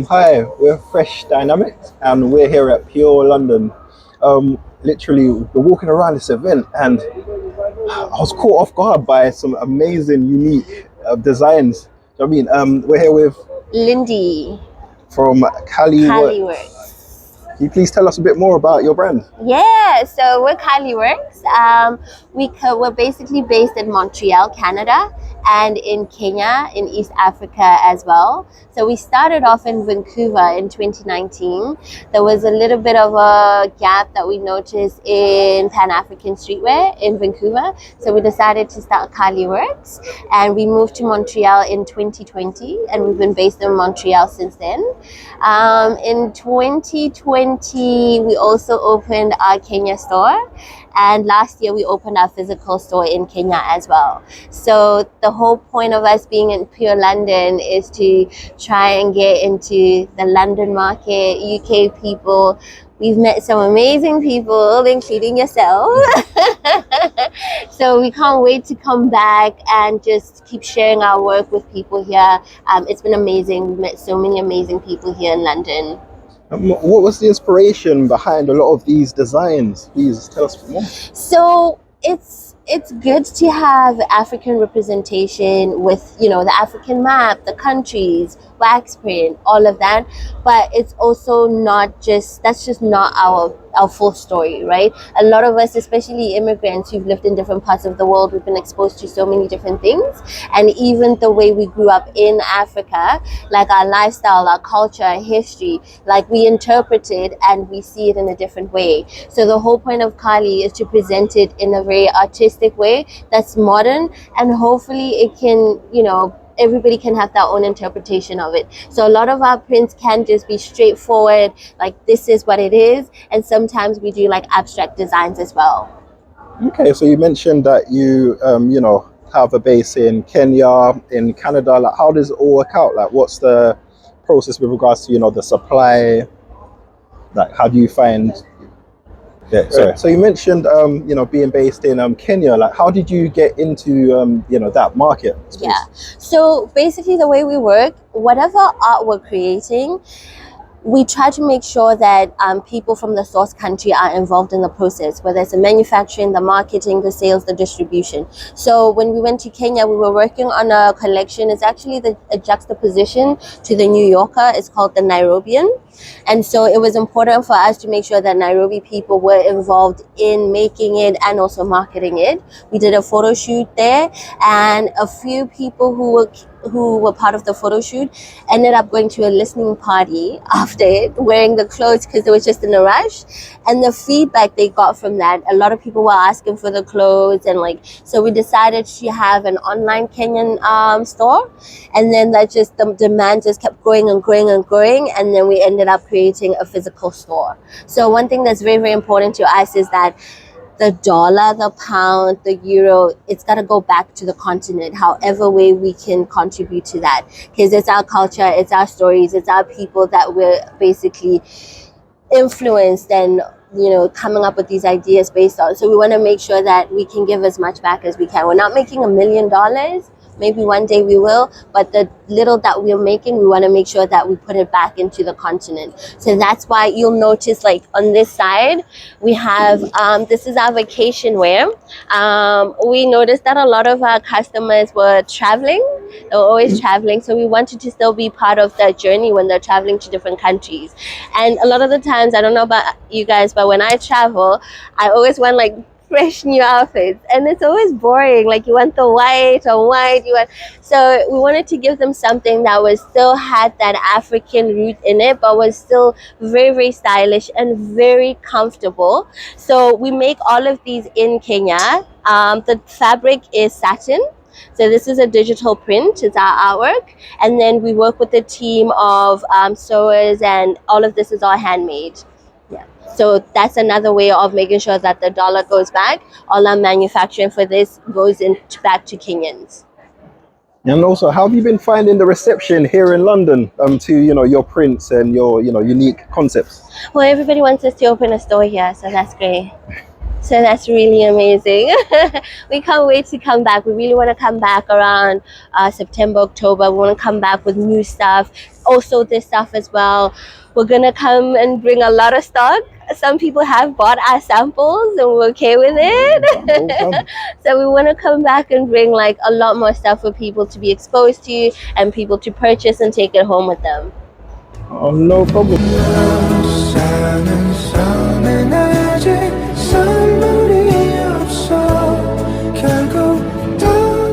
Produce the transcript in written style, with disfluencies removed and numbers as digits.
Hi, we're Frezhdynamic and we're here at Pure London. Literally, we're walking around this event and I was caught off guard by some amazing, unique designs. Do you know what I mean? We're here with Lindy, from Cali Works. Works. Can you please tell us a bit more about your brand? Yeah, so we're Cali Works. We're basically based in Montreal, Canada, and in Kenya, in East Africa as well. So we started off in Vancouver in 2019. There was a little bit of a gap that we noticed in Pan-African streetwear in Vancouver. So we decided to start Cali Works, and we moved to Montreal in 2020, and we've been based in Montreal since then. In 2020, we also opened our Kenya store, and last year we opened our physical store in Kenya as well. So the whole point of us being in Pure London is to try and get into the London market, UK people. We've met some amazing people, including yourself. So we can't wait to come back and just keep sharing our work with people here. It's been amazing. We've met so many amazing people here in London. What was the inspiration behind a lot of these designs? Please tell us more. So it's good to have African representation with, you know, the African map, the countries, wax print, all of that. But it's also not just, that's just not our full story, right? A lot of us, especially immigrants who've lived in different parts of the world, we've been exposed to so many different things. And even the way we grew up in Africa, like our lifestyle, our culture, our history, like we interpret it and we see it in a different way. So the whole point of Cali is to present it in a very artistic way that's modern, and hopefully it can, you know, everybody can have their own interpretation of it. So a lot of our prints can just be straightforward, like this is what it is, and sometimes we do like abstract designs as well. Okay, so you mentioned that you you know, have a base in Kenya, in Canada. Like, how does it all work out? Like, what's the process with regards to, you know, the supply? Like, how do you find? Yeah, sorry. So you mentioned you know, being based in Kenya. Like, how did you get into you know, that market space? Yeah. So basically, the way we work, whatever art we're creating, we try to make sure that people from the source country are involved in the process, whether it's the manufacturing, the marketing, the sales, the distribution. So when we went to Kenya, we were working on a collection. It's actually a juxtaposition to the New Yorker. It's called the Nairobian. And so it was important for us to make sure that Nairobi people were involved in making it and also marketing it. We did a photo shoot there, and a few people who were part of the photo shoot ended up going to a listening party after it, wearing the clothes because they were just in a rush. And the feedback they got from that, a lot of people were asking for the clothes, and like, so we decided to have an online Kenyan store, and then that just, the demand just kept growing and growing and growing, and then we ended up creating a physical store. So one thing that's very, very important to us is that the dollar, the pound, the euro, it's got to go back to the continent, however way we can contribute to that. Because it's our culture, it's our stories, it's our people that we're basically influenced and, you know, coming up with these ideas based on. So we want to make sure that we can give as much back as we can. We're not making $1 million. Maybe one day we will, but the little that we're making, we want to make sure that we put it back into the continent. So that's why you'll notice, like on this side, we have, this is our vacation wear. We noticed that a lot of our customers were traveling. They were always traveling. So we wanted to still be part of that journey when they're traveling to different countries. And a lot of the times, I don't know about you guys, but when I travel, I always want like fresh new outfits, and it's always boring. Like, you want the white on white, so we wanted to give them something that was still had that African root in it, but was still very, very stylish and very comfortable. So we make all of these in Kenya. The fabric is satin. So this is a digital print, it's our artwork, and then we work with a team of sewers, and all of this is all handmade. So that's another way of making sure that the dollar goes back. All our manufacturing for this goes back to Kenyans. And also, how have you been finding the reception here in London to, you know, your prints and your, you know, unique concepts? Well, everybody wants us to open a store here, so that's great. So that's really amazing. We can't wait to come back. We really want to come back around September, October. We want to come back with new stuff, also this stuff as well. We're gonna come and bring a lot of stock. Some people have bought our samples and we're okay with it. So we want to come back and bring like a lot more stuff for people to be exposed to and people to purchase and take it home with them. Oh, no problem.